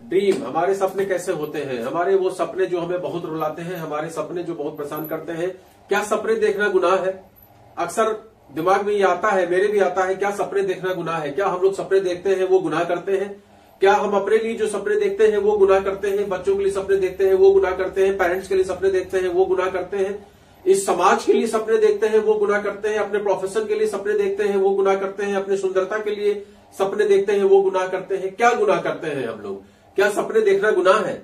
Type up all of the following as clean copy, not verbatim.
Dream, हमारे सपने कैसे होते हैं, हमारे वो सपने जो हमें बहुत रुलाते हैं, हमारे सपने जो बहुत परेशान करते हैं। क्या सपने देखना गुनाह है? अक्सर दिमाग में ये आता है, मेरे भी आता है, क्या सपने देखना गुनाह है? क्या हम लोग सपने देखते हैं वो गुनाह करते हैं? क्या हम अपने लिए जो सपने देखते हैं वो गुनाह करते हैं? बच्चों के लिए सपने देखते हैं वो गुनाह करते हैं? पेरेंट्स के लिए सपने देखते हैं वो गुनाह करते हैं? इस समाज के लिए सपने देखते हैं वो गुनाह करते हैं? अपने प्रोफेशन के लिए सपने देखते हैं वो गुनाह करते हैं? अपने सुंदरता के लिए सपने देखते हैं वो गुनाह करते हैं? क्या गुनाह करते हैं हम लोग? क्या सपने देखना गुनाह है?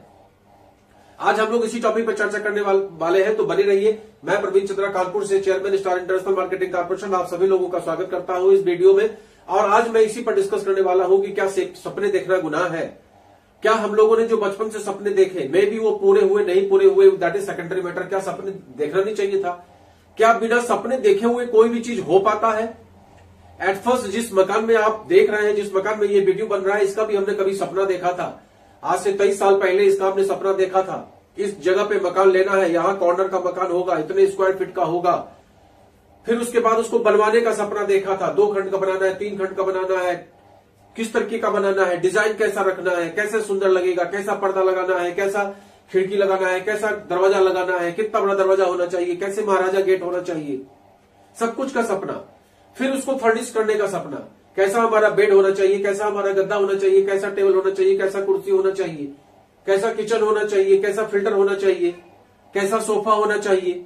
आज हम लोग इसी टॉपिक पर चर्चा करने वाले हैं, तो बने रहिए। मैं प्रवीण चंद्रा, कानपुर से chairman star international marketing corporation, आप सभी लोगों का स्वागत करता हूं इस वीडियो में। और आज मैं इसी पर डिस्कस करने वाला हूं कि क्या सपने देखना गुनाह है? क्या हम लोगों ने जो बचपन से सपने देखे, मे भी वो पूरे हुए नहीं पूरे हुए, दैट इज सेकेंडरी मैटर, क्या सपने देखना नहीं चाहिए था? क्या बिना सपने देखे हुए कोई भी चीज हो पाता है? एट फर्स्ट जिस मकान में आप देख रहे हैं, जिस मकान में ये वीडियो बन रहा है, इसका भी हमने कभी सपना देखा था। आज से 23 साल पहले इसका हमने सपना देखा था। इस जगह पे मकान लेना है, यहां कॉर्नर का मकान होगा, इतने स्क्वायर फीट का होगा। फिर उसके बाद उसको बनवाने का सपना देखा था, 2 खंड का बनाना है, 3 खंड का बनाना है, किस तरीके का बनाना है, डिजाइन कैसा रखना है, कैसे सुंदर लगेगा, कैसा पर्दा लगाना है, कैसा खिड़की लगाना है, कैसा दरवाजा लगाना है, कितना बड़ा दरवाजा होना चाहिए, कैसे महाराजा गेट होना चाहिए, सब कुछ का सपना। फिर उसको फर्निश करने का सपना, कैसा हमारा बेड होना चाहिए, कैसा हमारा गद्दा होना चाहिए, कैसा टेबल होना चाहिए, कैसा कुर्सी होना चाहिए, कैसा किचन होना चाहिए, कैसा फिल्टर होना चाहिए, कैसा सोफा होना चाहिए।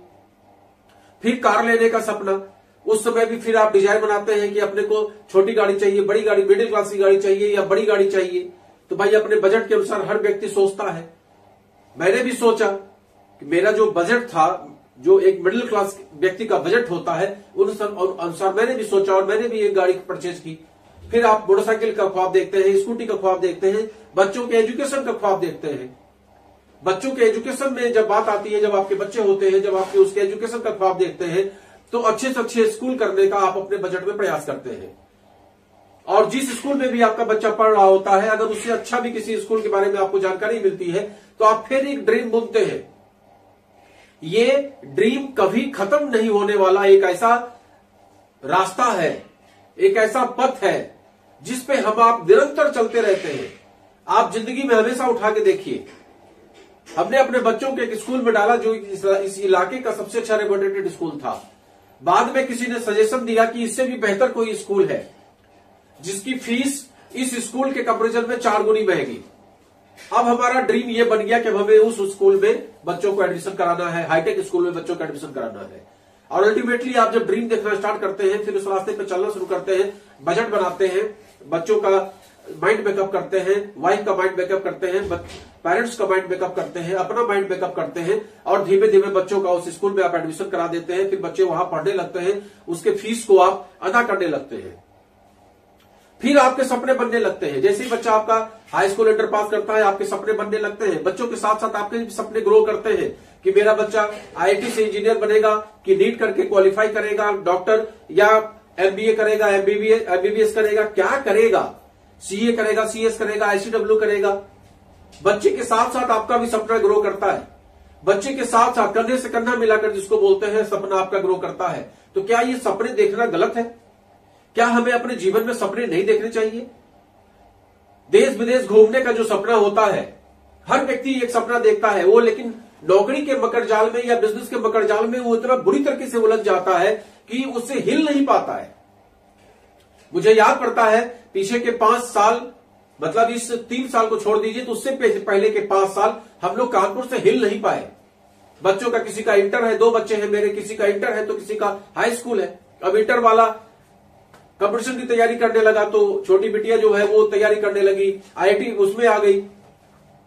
फिर कार लेने का सपना, उस समय भी फिर आप डिजाइन बनाते हैं कि अपने को छोटी गाड़ी चाहिए, बड़ी गाड़ी, मिडिल क्लास की गाड़ी चाहिए या बड़ी गाड़ी चाहिए। तो भाई अपने बजट के अनुसार हर व्यक्ति सोचता है। मैंने भी सोचा कि मेरा जो बजट था, जो एक मिडिल क्लास व्यक्ति का बजट होता है, उन अनुसार मैंने भी सोचा और मैंने भी एक गाड़ी परचेज की। फिर आप मोटरसाइकिल का ख्वाब देखते हैं, स्कूटी का ख्वाब देखते हैं, बच्चों के एजुकेशन का ख्वाब देखते हैं। बच्चों के एजुकेशन में जब बात आती है, जब आपके बच्चे होते हैं, जब आपके उसके एजुकेशन का ख्वाब देखते हैं, तो अच्छे से अच्छे स्कूल करने का आप अपने बजट में प्रयास करते हैं। और जिस स्कूल में भी आपका बच्चा पढ़ रहा होता है, अगर उससे अच्छा भी किसी स्कूल के बारे में आपको जानकारी मिलती है, तो आप फिर एक ड्रीम बुनते हैं। ये ड्रीम कभी खत्म नहीं होने वाला एक ऐसा रास्ता है, एक ऐसा पथ है जिसपे आप निरंतर चलते रहते हैं। आप जिंदगी में हमेशा उठा के देखिए, हमने अपने बच्चों को एक स्कूल में डाला जो इस इलाके का सबसे अच्छा रेपुटेड स्कूल था। बाद में किसी ने सजेशन दिया कि इससे भी बेहतर कोई स्कूल है जिसकी फीस इस स्कूल के कंपैरिजन में 4 गुनी महंगी। अब हमारा ड्रीम ये बन गया कि हमें उस स्कूल में बच्चों को एडमिशन कराना है, हाईटेक स्कूल में बच्चों को एडमिशन कराना है। और अल्टीमेटली आप जब ड्रीम देखना स्टार्ट करते हैं, फिर उस रास्ते पे चलना शुरू करते हैं, बजट बनाते हैं, बच्चों का माइंड मेकअप करते हैं, वाइफ का माइंड मेकअप करते हैं, पेरेंट्स का माइंड मेकअप करते हैं, अपना माइंड मेकअप करते हैं, और धीमे धीमे बच्चों का उस स्कूल में आप एडमिशन करा देते हैं। फिर बच्चे वहां पढ़ने लगते हैं, उसके फीस को आप अदा करने लगते हैं। फिर आपके सपने बनने लगते हैं। जैसे ही बच्चा आपका हाई स्कूल इंटर पास करता है, आपके सपने बनने लगते हैं। बच्चों के साथ साथ आपके सपने ग्रो करते हैं कि मेरा बच्चा आईआईटी से इंजीनियर बनेगा, कि नीट करके क्वालिफाई करेगा, डॉक्टर या एमबीए करेगा, एमबीबीएस करेगा, क्या करेगा, सीए करेगा, सीएस करेगा, आईसीडब्ल्यू करेगा। बच्चे के साथ साथ आपका भी सपना ग्रो करता है। बच्चे के साथ साथ कंधे से कंधा मिलाकर जिसको बोलते हैं, सपना आपका ग्रो करता है। तो क्या ये सपने देखना गलत है? क्या हमें अपने जीवन में सपने नहीं देखने चाहिए? देश विदेश घूमने का जो सपना होता है, हर व्यक्ति एक सपना देखता है वो, लेकिन नौकरी के मकर जाल में या बिजनेस के मकर जाल में वो इतना बुरी तरीके से उलझ जाता है कि उससे हिल नहीं पाता है। मुझे याद पड़ता है पीछे के 5 साल, मतलब इस 3 साल को छोड़ दीजिए तो उससे पहले के 5 साल हम लोग कानपुर से हिल नहीं पाए। बच्चों का किसी का इंटर है, 2 बच्चे हैं मेरे, किसी का इंटर है तो किसी का हाई स्कूल है। अब इंटर वाला कंपटीशन की तैयारी करने लगा, तो छोटी बिटिया जो है वो तैयारी करने लगी, आईआईटी उसमें आ गई,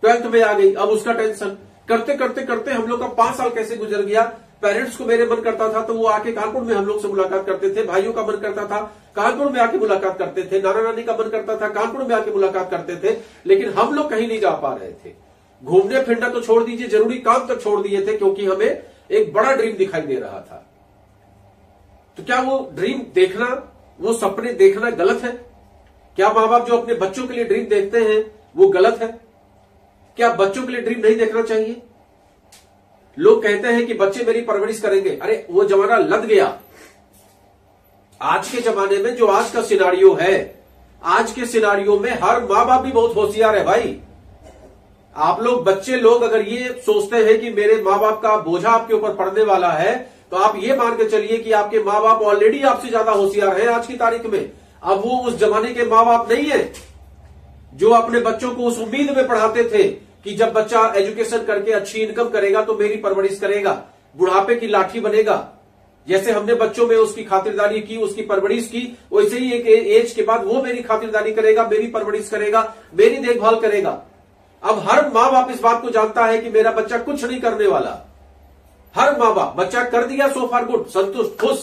12th में आ गई। अब उसका टेंशन करते करते करते हम लोग का 5 साल कैसे गुजर गया। पेरेंट्स को मेरे मन करता था तो वो आके कानपुर में हम लोग से मुलाकात करते थे, भाइयों का मन करता था कानपुर में आके मुलाकात करते थे, नाना नानी का मन करता था कानपुर में आके मुलाकात करते थे, लेकिन हम लोग कहीं नहीं जा पा रहे थे। घूमने फिरना तो छोड़ दीजिए, जरूरी काम तक छोड़ दिए थे, क्योंकि हमें एक बड़ा ड्रीम दिखाई दे रहा था। तो क्या वो ड्रीम देखना, वो सपने देखना गलत है? क्या माँ बाप जो अपने बच्चों के लिए ड्रीम देखते हैं वो गलत है? क्या बच्चों के लिए ड्रीम नहीं देखना चाहिए? लोग कहते हैं कि बच्चे मेरी परवरिश करेंगे। अरे वो जमाना लद गया। आज के जमाने में जो आज का सिनारियो है, आज के सिनारियो में हर माँ बाप भी बहुत होशियार है भाई। आप लोग बच्चे लोग अगर ये सोचते हैं कि मेरे माँ बाप का बोझा आपके ऊपर पड़ने वाला है, तो आप ये मान के चलिए कि आपके माँ बाप ऑलरेडी आपसे ज्यादा होशियार हैं आज की तारीख में। अब वो उस जमाने के माँ बाप नहीं है जो अपने बच्चों को उस उम्मीद में पढ़ाते थे कि जब बच्चा एजुकेशन करके अच्छी इनकम करेगा तो मेरी परवरिश करेगा, बुढ़ापे की लाठी बनेगा। जैसे हमने बच्चों में उसकी खातिरदारी की, उसकी परवरिश की, वैसे ही एक एज के बाद वो मेरी खातिरदारी करेगा, मेरी परवरिश करेगा, मेरी देखभाल करेगा। अब हर माँ बाप इस बात को जानता है कि मेरा बच्चा कुछ नहीं करने वाला। हर माँ बाप, बच्चा कर दिया सो फार गुड, संतुष्ट, खुश,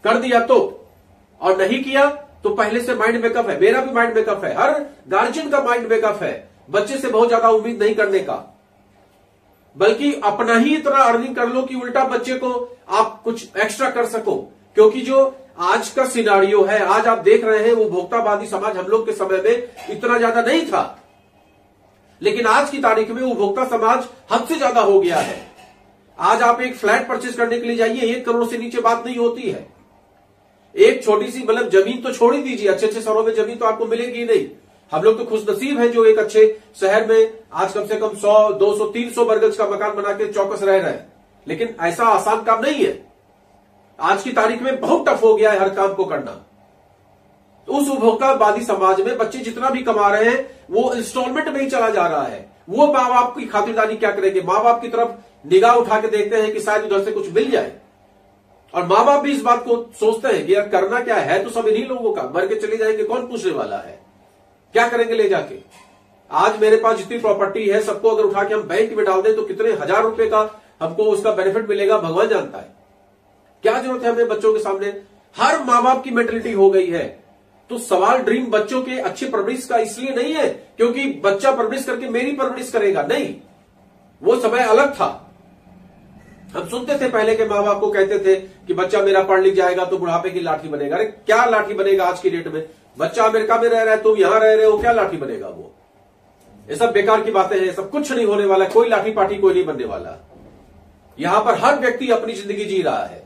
कर दिया तो, और नहीं किया तो पहले से माइंड मेकअप है। मेरा भी माइंड मेकअप है, हर गार्जियन का माइंड मेकअप है बच्चे से बहुत ज्यादा उम्मीद नहीं करने का, बल्कि अपना ही इतना अर्निंग कर लो कि उल्टा बच्चे को आप कुछ एक्स्ट्रा कर सको। क्योंकि जो आज का सिनारियो है, आज आप देख रहे हैं, वो भोक्तावादी समाज हम लोग के समय में इतना ज्यादा नहीं था, लेकिन आज की तारीख में वो भोक्ता समाज हद से ज्यादा हो गया है। आज आप एक फ्लैट परचेज करने के लिए जाइए, 1 करोड़ से नीचे बात नहीं होती है। एक छोटी सी मतलब जमीन तो छोड़ ही दीजिए, अच्छे अच्छे शहरों में जमीन तो आपको मिलेगी नहीं। हम लोग तो खुशनसीब हैं जो एक अच्छे शहर में आज कम से कम 100, 200, 300 वर्ग गज का मकान बना के चौकस रह रहे हैं, लेकिन ऐसा आसान काम नहीं है। आज की तारीख में बहुत टफ हो गया है हर काम को करना। तो उस उपभोक्तावादी समाज में बच्चे जितना भी कमा रहे हैं वो इंस्टॉलमेंट में ही चला जा रहा है। वो माँ बाप की खातिरदारी क्या करेंगे? माँ बाप की तरफ निगाह उठा के देखते हैं कि शायद उधर से कुछ मिल जाए, और माँ बाप भी इस बात को सोचते हैं कि यार करना क्या है, तो सब इन्हीं लोगों का, मर के चले जाएंगे, कौन पूछने वाला है, क्या करेंगे ले जाके। आज मेरे पास जितनी प्रॉपर्टी है सबको अगर उठा के हम बैंक में डाल दें तो कितने हजार रुपए का हमको उसका बेनिफिट मिलेगा भगवान जानता है। क्या जरूरत है हमें बच्चों के सामने? हर माँ बाप की मेंटेलिटी हो गई है। तो सवाल ड्रीम बच्चों के अच्छी परवरिश का इसलिए नहीं है क्योंकि बच्चा परवरिश करके मेरी परवरिश करेगा, नहीं, वो समय अलग था। हम सुनते थे पहले के माँ बाप को, कहते थे कि बच्चा मेरा पढ़ लिख जाएगा तो बुढ़ापे की लाठी बनेगा। अरे क्या लाठी बनेगा आज की डेट में? बच्चा अमेरिका में रह रहा है, तुम यहां रह रहे हो, क्या लाठी बनेगा वो? ये सब बेकार की बातें हैं, सब कुछ नहीं होने वाला, कोई लाठी पाठी कोई नहीं बनने वाला। यहां पर हर व्यक्ति अपनी जिंदगी जी रहा है।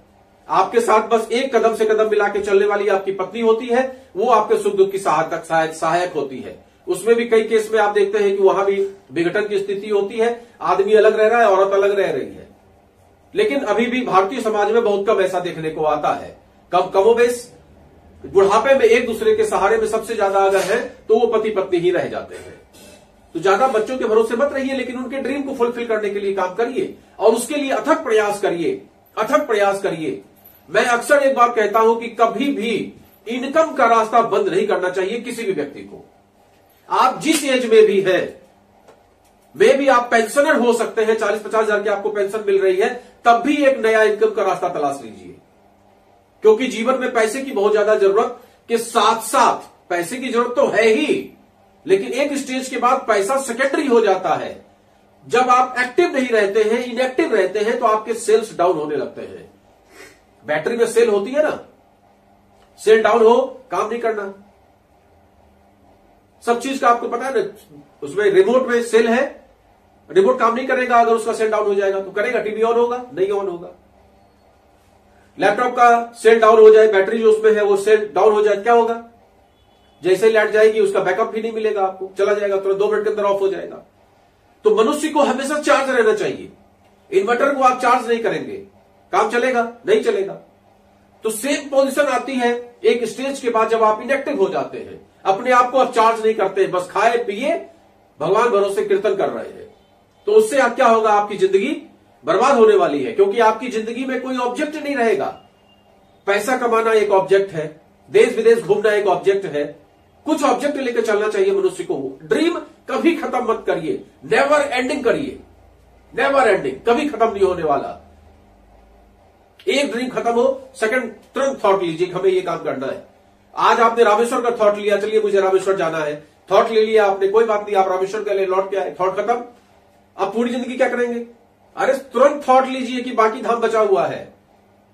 आपके साथ बस एक कदम से कदम मिला के चलने वाली आपकी पत्नी होती है, वो आपके सुख दुख की सहायक होती है। उसमें भी कई केस में आप देखते हैं कि वहां भी विघटन की स्थिति होती है, आदमी अलग रह रहा है, औरत अलग रह रही है। लेकिन अभी भी भारतीय समाज में बहुत कम ऐसा देखने को आता है। कमोबेश बुढ़ापे में एक दूसरे के सहारे में सबसे ज्यादा अगर है तो वो पति पत्नी ही रह जाते हैं। तो ज्यादा बच्चों के भरोसे मत रहिए, लेकिन उनके ड्रीम को फुलफिल करने के लिए काम करिए और उसके लिए अथक प्रयास करिए, अथक प्रयास करिए। मैं अक्सर एक बात कहता हूं कि कभी भी इनकम का रास्ता बंद नहीं करना चाहिए किसी भी व्यक्ति को। आप जिस एज में भी हैं, में भी आप पेंशनर हो सकते हैं, 40-50 हजार की आपको पेंशन मिल रही है, तब भी एक नया इनकम का रास्ता तलाश लीजिए। क्योंकि जीवन में पैसे की बहुत ज्यादा जरूरत के साथ साथ पैसे की जरूरत तो है ही, लेकिन एक स्टेज के बाद पैसा सेकेंडरी हो जाता है। जब आप एक्टिव नहीं रहते हैं, इनएक्टिव रहते हैं, तो आपके सेल्स डाउन होने लगते हैं। बैटरी में सेल होती है ना, सेल डाउन हो, काम नहीं करना। सब चीज का आपको पता है ना, उसमें रिमोट में सेल है, रिमोट काम नहीं करेगा अगर उसका सेल डाउन हो जाएगा तो करेगा? टीवी ऑन होगा? नहीं ऑन होगा। लैपटॉप का सेल डाउन हो जाए, बैटरी जो उसमें है वो सेल डाउन हो जाए, क्या होगा? जैसे लाइट जाएगी उसका बैकअप भी नहीं मिलेगा आपको, चला जाएगा, तुरंत 2 मिनट के अंदर ऑफ हो जाएगा। तो मनुष्य को हमेशा चार्ज रहना चाहिए। इन्वर्टर को आप चार्ज नहीं करेंगे, काम चलेगा? नहीं चलेगा। तो सेम पोजीशन आती है एक स्टेज के बाद जब आप इनएक्टिव हो जाते हैं, अपने आप को आप चार्ज नहीं करते, बस खाए पिए भगवान भरोसे कीर्तन कर रहे हैं। तो उससे आप क्या होगा? आपकी जिंदगी बर्बाद होने वाली है, क्योंकि आपकी जिंदगी में कोई ऑब्जेक्ट नहीं रहेगा। पैसा कमाना एक ऑब्जेक्ट है, देश विदेश घूमना एक ऑब्जेक्ट है, कुछ ऑब्जेक्ट लेकर चलना चाहिए मनुष्य को। ड्रीम कभी खत्म मत करिए, नेवर एंडिंग करिए, नेवर एंडिंग, कभी खत्म नहीं होने वाला। एक ड्रीम खत्म हो, सेकंड तुरंत थॉट लीजिए हमें ये काम करना है। आज आपने रामेश्वर का थॉट लिया, चलिए मुझे रामेश्वर जाना है, थॉट ले लिया आपने, कोई बात नहीं, आप रामेश्वर के लिए लौट के आए, थॉट खत्म। अब पूरी जिंदगी क्या करेंगे? अरे तुरंत थॉट लीजिए कि बाकी धाम बचा हुआ है,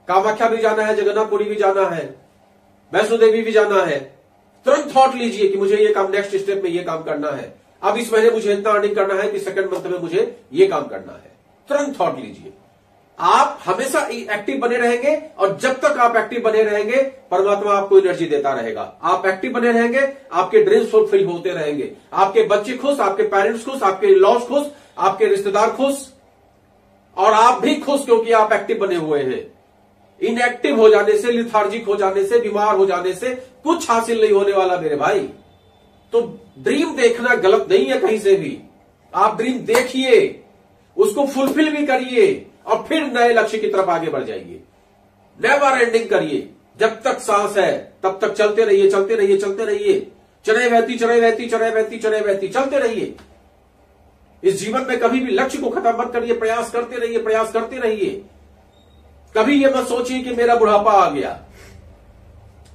कामाख्या भी जाना है, जगन्नाथपुरी भी जाना है, वैष्णो देवी भी जाना है। तुरंत थॉट लीजिए कि मुझे ये काम, नेक्स्ट स्टेप में ये काम करना है, अब इस महीने मुझे इतना अर्निंग करना है कि सेकंड मंथ में मुझे ये काम करना है। तुरंत थॉट लीजिए। आप हमेशा एक्टिव बने रहेंगे और जब तक आप एक्टिव बने रहेंगे परमात्मा आपको एनर्जी देता रहेगा। आप एक्टिव बने रहेंगे, आपके ड्रीम्स फुलफिल होते रहेंगे, आपके बच्चे खुश, आपके पेरेंट्स खुश, आपके लॉस खुश, आपके रिश्तेदार खुश और आप भी खुश, क्योंकि आप एक्टिव बने हुए हैं। इनएक्टिव हो जाने से, लिथार्जिक हो जाने से, बीमार हो जाने से कुछ हासिल नहीं होने वाला मेरे भाई। तो ड्रीम देखना गलत नहीं है कहीं से भी। आप ड्रीम देखिए, उसको फुलफिल भी करिए और फिर नए लक्ष्य की तरफ आगे बढ़ जाइए। नेवर एंडिंग करिए, जब तक सांस है तब तक चलते रहिए, चलते रहिए, चलते रहिए। चढ़े बहती, चढ़े बहती, चढ़े बहती, चढ़े बहती, चलते रहिए। इस जीवन में कभी भी लक्ष्य को खत्म मत करिए, प्रयास करते रहिए, प्रयास करते रहिए। कभी ये मत सोचिए कि मेरा बुढ़ापा आ गया,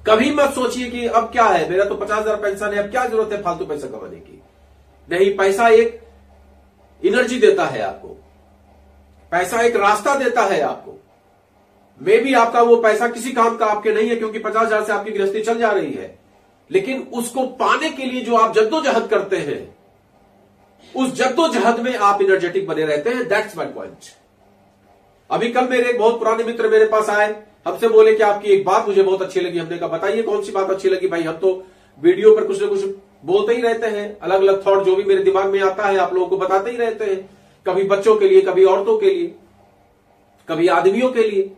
कभी मत सोचिए कि अब क्या है, मेरा तो 50,000 पेंशन है, अब क्या जरूरत है फालतू पैसा कमाने की। नहीं, पैसा एक एनर्जी देता है आपको, पैसा एक रास्ता देता है आपको। मे भी आपका वो पैसा किसी काम का आपके नहीं है, क्योंकि 50,000 से आपकी गृहस्थी चल जा रही है, लेकिन उसको पाने के लिए जो आप जद्दोजहद करते हैं, उस जद्दोजहद में आप एनर्जेटिक बने रहते हैं। That's my point. अभी कल मेरे एक बहुत पुराने मित्र मेरे पास आए, हमसे बोले कि आपकी एक बात मुझे बहुत अच्छी लगी। हमने कहा बताइए कौन सी बात अच्छी लगी। भाई हम तो वीडियो पर कुछ ना कुछ बोलते ही रहते हैं, अलग अलग थॉट जो भी मेरे दिमाग में आता है आप लोगों को बताते ही रहते हैं, कभी बच्चों के लिए, कभी औरतों के लिए, कभी आदमियों के लिए।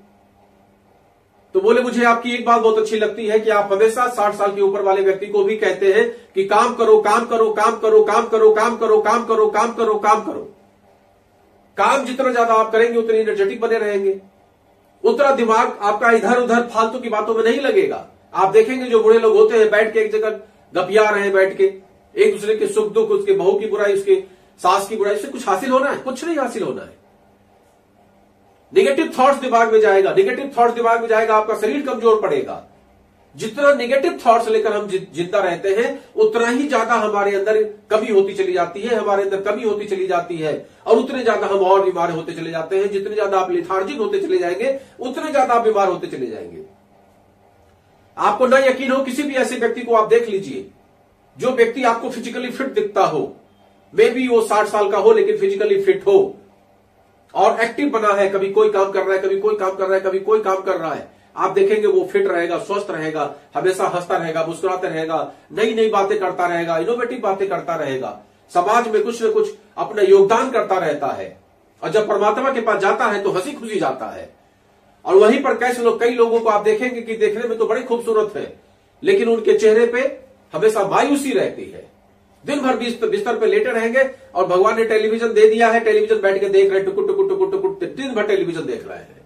तो बोले मुझे आपकी एक बात बहुत अच्छी लगती है कि आप हमेशा 60 साल के ऊपर वाले व्यक्ति को भी कहते हैं कि काम करो, काम करो, काम करो, काम करो, काम करो, काम करो, काम करो, काम करो। काम जितना ज्यादा आप करेंगे उतने एनर्जेटिक बने रहेंगे, उतना दिमाग आपका इधर उधर फालतू की बातों में नहीं लगेगा। आप देखेंगे जो बूढ़े लोग होते हैं बैठ के एक जगह गपिया रहे हैं, बैठ के एक दूसरे के सुख दुख, उसके बहू की बुराई, उसके सास की बुराई, से कुछ हासिल होना है? कुछ नहीं हासिल होना है। नेगेटिव थॉट्स दिमाग में जाएगा, नेगेटिव थॉट्स दिमाग में जाएगा, आपका शरीर कमजोर पड़ेगा। जितना नेगेटिव थॉट्स लेकर हम जिंदा रहते हैं उतना ही ज्यादा हमारे अंदर कमी होती चली जाती है, हमारे अंदर कमी होती चली जाती है और उतने ज्यादा हम और बीमार होते चले जाते हैं। जितने ज्यादा आप लेथार्जिक होते चले जाएंगे उतने ज्यादा आप बीमार होते चले जाएंगे। आपको ना यकीन हो, किसी भी ऐसे व्यक्ति को आप देख लीजिए जो व्यक्ति आपको फिजिकली फिट दिखता हो, मे बी वो 60 साल का हो लेकिन फिजिकली फिट हो और एक्टिव बना है, कभी कोई काम कर रहा है, कभी कोई काम कर रहा है, कभी कोई काम कर रहा है, आप देखेंगे वो फिट रहेगा, स्वस्थ रहेगा, हमेशा हंसता रहेगा, मुस्कुराते रहेगा, नई नई बातें करता रहेगा, इनोवेटिव बातें करता रहेगा, समाज में कुछ न कुछ अपना योगदान करता रहता है और जब परमात्मा के पास जाता है तो हंसी खुशी जाता है। और वहीं पर कैसे लोग, कई लोगों को आप देखेंगे कि देखने में तो बड़े खूबसूरत है लेकिन उनके चेहरे पे हमेशा मायूसी रहती है। दिन भर बिस्तर पे लेटे रहेंगे और भगवान ने टेलीविजन दे दिया है, टेलीविजन बैठ के देख रहे, टुकुट टुकुट टुकुट टुकुट दिन भर टेलीविजन देख रहे हैं।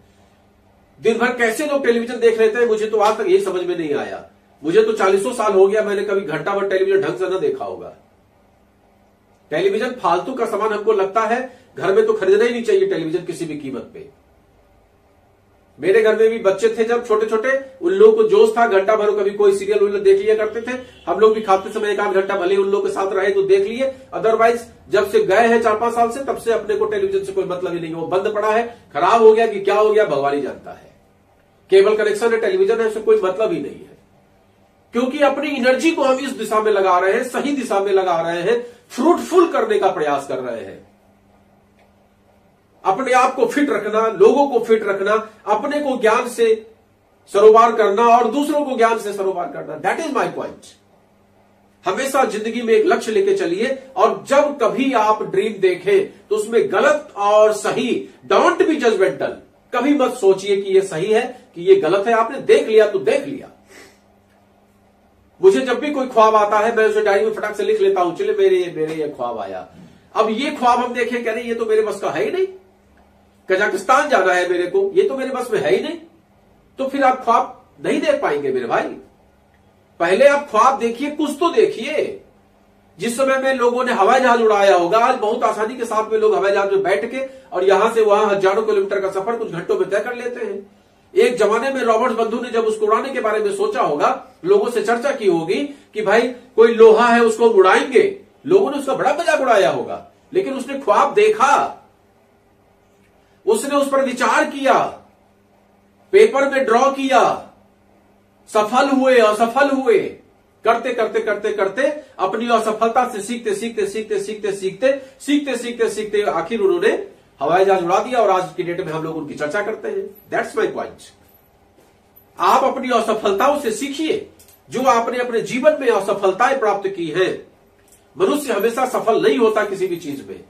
दिन भर कैसे लोग टेलीविजन देख लेते हैं मुझे तो आज तक यही समझ में नहीं आया। मुझे तो 40 साल हो गया, मैंने कभी घंटा भर टेलीविजन ढंग से न देखा होगा। टेलीविजन फालतू का सामान हमको लगता है, घर में तो खरीदना ही नहीं चाहिए टेलीविजन किसी भी कीमत पे। मेरे घर में भी बच्चे थे जब छोटे छोटे, उन लोगों को जोश था, घंटा भर कभी कोई सीरियल उन लोग देख लिया करते थे। हम लोग भी खाते समय एक आध घंटा भले उन लोगों के साथ रहे तो देख लिए, अदरवाइज जब से गए हैं 4-5 साल से तब से अपने को टेलीविजन से कोई मतलब ही नहीं। वो बंद पड़ा है, खराब हो गया कि क्या हो गया भगवान ही जानता है। केबल कनेक्शन है, टेलीविजन है, उससे कोई मतलब ही नहीं है, क्योंकि अपनी एनर्जी को हम इस दिशा में लगा रहे हैं, सही दिशा में लगा रहे हैं, फ्रूटफुल करने का प्रयास कर रहे हैं। अपने आप को फिट रखना, लोगों को फिट रखना, अपने को ज्ञान से सरोबार करना और दूसरों को ज्ञान से सरोबार करना, दैट इज माय पॉइंट। हमेशा जिंदगी में एक लक्ष्य लेके चलिए और जब कभी आप ड्रीम देखें तो उसमें गलत और सही, डोंट बी जजमेंटल। कभी मत सोचिए कि ये सही है कि ये गलत है, आपने देख लिया तो देख लिया। मुझे जब भी कोई ख्वाब आता है मैं उसे डायरी में फटाक से लिख लेता हूं, चले मेरे ये ख्वाब आया। अब ये ख्वाब हम देखें, कह रहे ये तो मेरे बस का है ही नहीं, कजाकिस्तान जाना है मेरे को, ये तो मेरे बस में है ही नहीं, तो फिर आप ख्वाब नहीं देख पाएंगे मेरे भाई। पहले आप ख्वाब देखिए, कुछ तो देखिए। जिस समय में लोगों ने हवाई जहाज उड़ाया होगा, आज बहुत आसानी के साथ में लोग हवाई जहाज में बैठ के और यहां से वहां हजारों किलोमीटर का सफर कुछ घंटों में तय कर लेते हैं। एक जमाने में रॉबर्ट बंधु ने जब उसको उड़ाने के बारे में सोचा होगा, लोगों से चर्चा की होगी कि भाई कोई लोहा है उसको उड़ाएंगे, लोगों ने उसका बड़ा मजाक उड़ाया होगा, लेकिन उसने ख्वाब देखा, उसने उस पर विचार किया, पेपर में ड्रॉ किया, सफल हुए, असफल हुए, करते करते करते करते अपनी असफलता से सीखते सीखते सीखते सीखते सीखते सीखते सीखते सीखते आखिर उन्होंने हवाई जहाज उड़ा दिया और आज की डेट में हम लोग उनकी चर्चा करते हैं। That's my point. आप अपनी असफलताओं से सीखिए। जो आपने अपने जीवन में असफलताएं प्राप्त की हैं, मनुष्य हमेशा सफल नहीं होता किसी भी चीज में।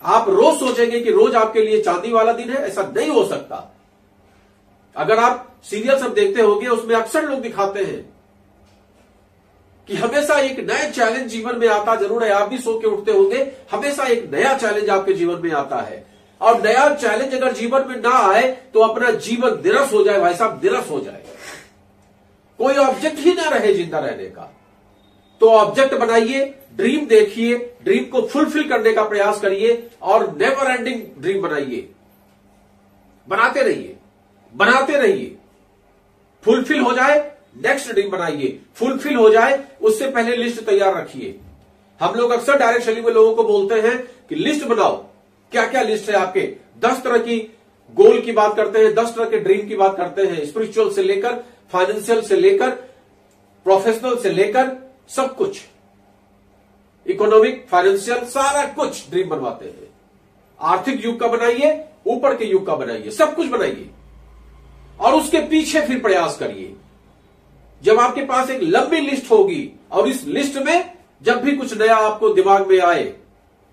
आप रोज सोचेंगे कि रोज आपके लिए चांदी वाला दिन है, ऐसा नहीं हो सकता। अगर आप सीरियल सब देखते होंगे, उसमें अक्सर लोग दिखाते हैं कि हमेशा एक नया चैलेंज जीवन में आता जरूर है। आप भी सो के उठते होंगे, हमेशा एक नया चैलेंज आपके जीवन में आता है। और नया चैलेंज अगर जीवन में ना आए तो अपना जीवन निरस हो जाए, भाई साहब, निरस हो जाए। कोई ऑब्जेक्ट ही ना रहे जिंदा रहने का। तो ऑब्जेक्ट बनाइए, ड्रीम देखिए, ड्रीम को फुलफिल करने का प्रयास करिए और नेवर एंडिंग ड्रीम बनाइए। बनाते रहिए, बनाते रहिए। फुलफिल हो जाए, नेक्स्ट ड्रीम बनाइए। फुलफिल हो जाए, उससे पहले लिस्ट तैयार रखिए। हम लोग अक्सर डायरेक्ट शैली में लोगों को बोलते हैं कि लिस्ट बनाओ। क्या क्या लिस्ट है आपके? 10 तरह की गोल की बात करते हैं, 10 तरह के ड्रीम की बात करते हैं। स्पिरिचुअल से लेकर, फाइनेंशियल से लेकर, प्रोफेशनल से लेकर, सब कुछ, इकोनॉमिक, फाइनेंशियल, सारा कुछ ड्रीम बनवाते हैं। आर्थिक युग का बनाइए, ऊपर के युग का बनाइए, सब कुछ बनाइए और उसके पीछे फिर प्रयास करिए। जब आपके पास एक लंबी लिस्ट होगी और इस लिस्ट में जब भी कुछ नया आपको दिमाग में आए,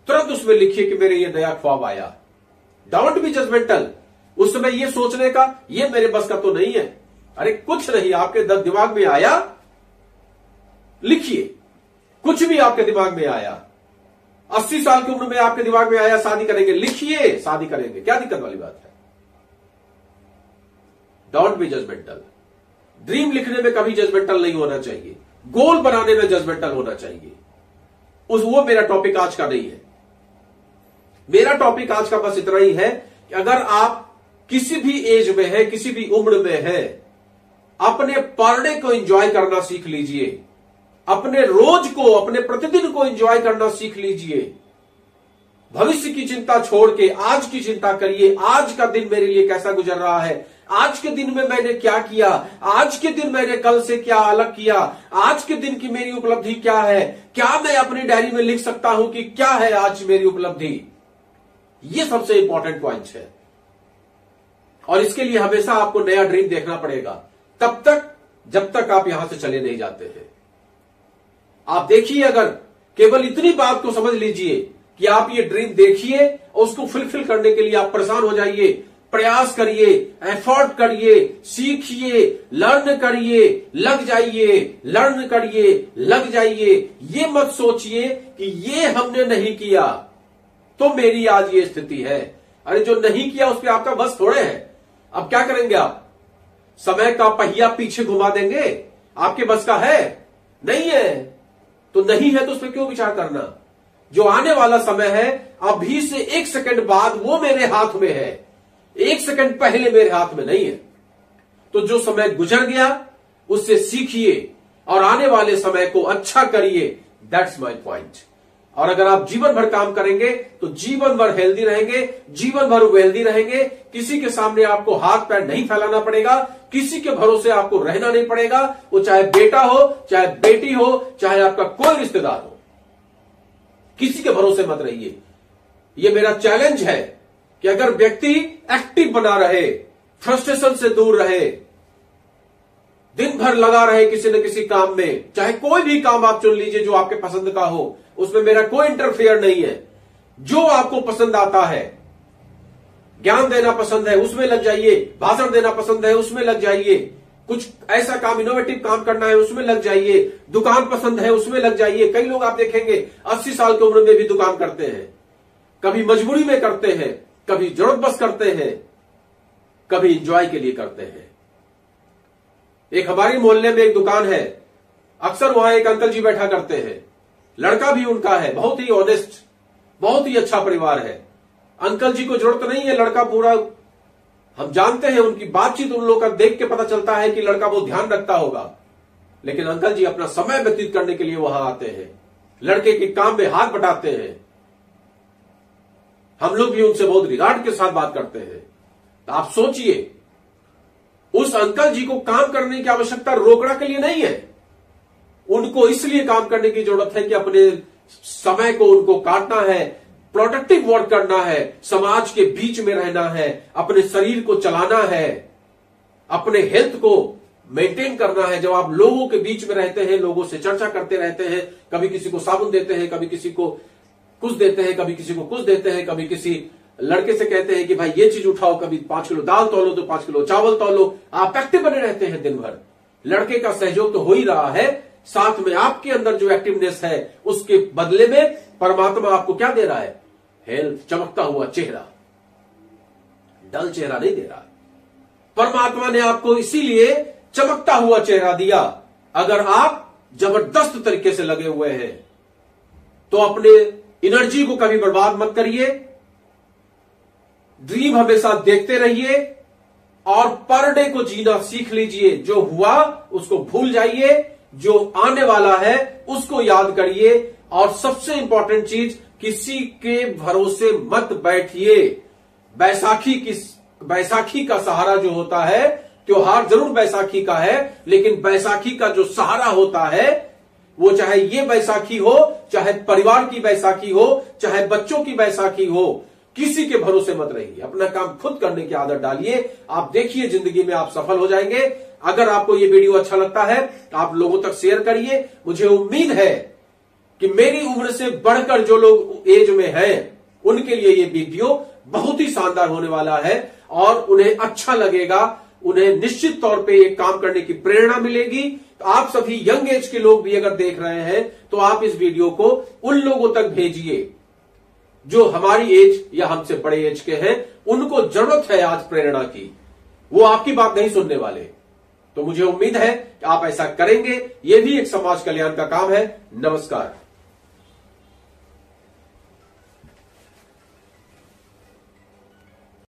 तुरंत उसमें लिखिए कि मेरे ये नया ख्वाब आया। Don't be judgmental. उस समय ये सोचने का ये मेरे बस का तो नहीं है। अरे कुछ नहीं, आपके दिमाग में आया, लिखिए। कुछ भी आपके दिमाग में आया, 80 साल की उम्र में आपके दिमाग में आया शादी करेंगे, लिखिए शादी करेंगे, क्या दिक्कत वाली बात है? Don't be judgemental. ड्रीम लिखने में कभी जजमेंटल नहीं होना चाहिए, गोल बनाने में जजमेंटल होना चाहिए। वो मेरा टॉपिक आज का नहीं है। मेरा टॉपिक आज का बस इतना ही है कि अगर आप किसी भी एज में है, किसी भी उम्र में है, अपने पर डे को एंजॉय करना सीख लीजिए। अपने रोज को, अपने प्रतिदिन को एंजॉय करना सीख लीजिए। भविष्य की चिंता छोड़ के आज की चिंता करिए। आज का दिन मेरे लिए कैसा गुजर रहा है, आज के दिन में मैंने क्या किया, आज के दिन मैंने कल से क्या अलग किया, आज के दिन की मेरी उपलब्धि क्या है, क्या मैं अपनी डायरी में लिख सकता हूं कि क्या है आज मेरी उपलब्धि। ये सबसे इंपॉर्टेंट पॉइंट है और इसके लिए हमेशा आपको नया ड्रीम देखना पड़ेगा, तब तक जब तक आप यहां से चले नहीं जाते हैं। आप देखिए, अगर केवल इतनी बात को समझ लीजिए कि आप ये ड्रीम देखिए और उसको फुलफिल करने के लिए आप परेशान हो जाइए, प्रयास करिए, एफर्ट करिए, सीखिए, लर्न करिए, लग जाइए, लर्न करिए, लग जाइए। ये मत सोचिए कि ये हमने नहीं किया तो मेरी आज ये स्थिति है। अरे जो नहीं किया उस पर आपका बस थोड़े है। अब क्या करेंगे आप? समय का पहिया पीछे घुमा देंगे? आपके बस का है? नहीं है। तो नहीं है तो उस पर क्यों विचार करना? जो आने वाला समय है, अभी से 1 सेकंड बाद वो मेरे हाथ में है, 1 सेकंड पहले मेरे हाथ में नहीं है। तो जो समय गुजर गया उससे सीखिए और आने वाले समय को अच्छा करिए। That's my point. और अगर आप जीवन भर काम करेंगे तो जीवन भर हेल्दी रहेंगे, जीवन भर वेल्दी रहेंगे। किसी के सामने आपको हाथ पैर नहीं फैलाना पड़ेगा, किसी के भरोसे आपको रहना नहीं पड़ेगा। वो चाहे बेटा हो, चाहे बेटी हो, चाहे आपका कोई रिश्तेदार हो, किसी के भरोसे मत रहिए। ये मेरा चैलेंज है कि अगर व्यक्ति एक्टिव बना रहे, फ्रस्ट्रेशन से दूर रहे, दिन भर लगा रहे किसी न किसी काम में, चाहे कोई भी काम आप चुन लीजिए जो आपके पसंद का हो, उसमें मेरा कोई इंटरफेयर नहीं है। जो आपको पसंद आता है, ज्ञान देना पसंद है उसमें लग जाइए, भाषण देना पसंद है उसमें लग जाइए, कुछ ऐसा काम, इनोवेटिव काम करना है उसमें लग जाइए, दुकान पसंद है उसमें लग जाइए। कई लोग आप देखेंगे 80 साल की उम्र में भी दुकान करते हैं। कभी मजबूरी में करते हैं, कभी जरूरतबस करते हैं, कभी एंजॉय के लिए करते हैं। एक हमारी मोहल्ले में एक दुकान है, अक्सर वहां एक अंकल जी बैठा करते हैं। लड़का भी उनका है, बहुत ही ऑनेस्ट, बहुत ही अच्छा परिवार है। अंकल जी को जरूरत नहीं है, लड़का पूरा, हम जानते हैं उनकी बातचीत, उन लोगों का देख के पता चलता है कि लड़का बहुत ध्यान रखता होगा। लेकिन अंकल जी अपना समय व्यतीत करने के लिए वहां आते हैं, लड़के के काम में हाथ बटाते हैं। हम लोग भी उनसे बहुत रिगार्ड के साथ बात करते हैं। तो आप सोचिए, उस अंकल जी को काम करने की आवश्यकता रोकड़ा के लिए नहीं है, उनको इसलिए काम करने की जरूरत है कि अपने समय को उनको काटना है, प्रोडक्टिव वर्क करना है, समाज के बीच में रहना है, अपने शरीर को चलाना है, अपने हेल्थ को मेंटेन करना है। जब आप लोगों के बीच में रहते हैं, लोगों से चर्चा करते रहते हैं, कभी किसी को साबुन देते हैं, कभी किसी को कुछ देते हैं, कभी किसी को कुछ देते हैं, कभी किसी लड़के से कहते हैं कि भाई ये चीज उठाओ, कभी 5 किलो दाल तौलो तो 5 किलो चावल तौलो, आप एक्टिव बने रहते हैं दिन भर। लड़के का सहयोग तो हो ही रहा है, साथ में आपके अंदर जो एक्टिवनेस है उसके बदले में परमात्मा आपको क्या दे रहा है? हेल्थ, चमकता हुआ चेहरा, डल चेहरा नहीं दे रहा। परमात्मा ने आपको इसीलिए चमकता हुआ चेहरा दिया। अगर आप जबरदस्त तरीके से लगे हुए हैं तो अपने एनर्जी को कभी बर्बाद मत करिए, ड्रीम हमेशा देखते रहिए और पर डे को जीना सीख लीजिए। जो हुआ उसको भूल जाइए, जो आने वाला है उसको याद करिए। और सबसे इंपॉर्टेंट चीज, किसी के भरोसे मत बैठिए। बैसाखी का सहारा जो होता है, त्योहार जरूर बैसाखी का है, लेकिन बैसाखी का जो सहारा होता है वो चाहे ये बैसाखी हो, चाहे परिवार की बैसाखी हो, चाहे बच्चों की बैसाखी हो, किसी के भरोसे मत रहिए। अपना काम खुद करने की आदत डालिए। आप देखिए जिंदगी में आप सफल हो जाएंगे। अगर आपको ये वीडियो अच्छा लगता है तो आप लोगों तक शेयर करिए। मुझे उम्मीद है कि मेरी उम्र से बढ़कर जो लोग एज में हैं उनके लिए ये वीडियो बहुत ही शानदार होने वाला है और उन्हें अच्छा लगेगा। उन्हें निश्चित तौर पे एक काम करने की प्रेरणा मिलेगी। तो आप सभी यंग एज के लोग भी अगर देख रहे हैं तो आप इस वीडियो को उन लोगों तक भेजिए जो हमारी एज या हमसे बड़े एज के हैं। उनको जरूरत है आज प्रेरणा की, वो आपकी बात नहीं सुनने वाले। तो मुझे उम्मीद है कि आप ऐसा करेंगे। ये भी एक समाज कल्याण का काम है। नमस्कार।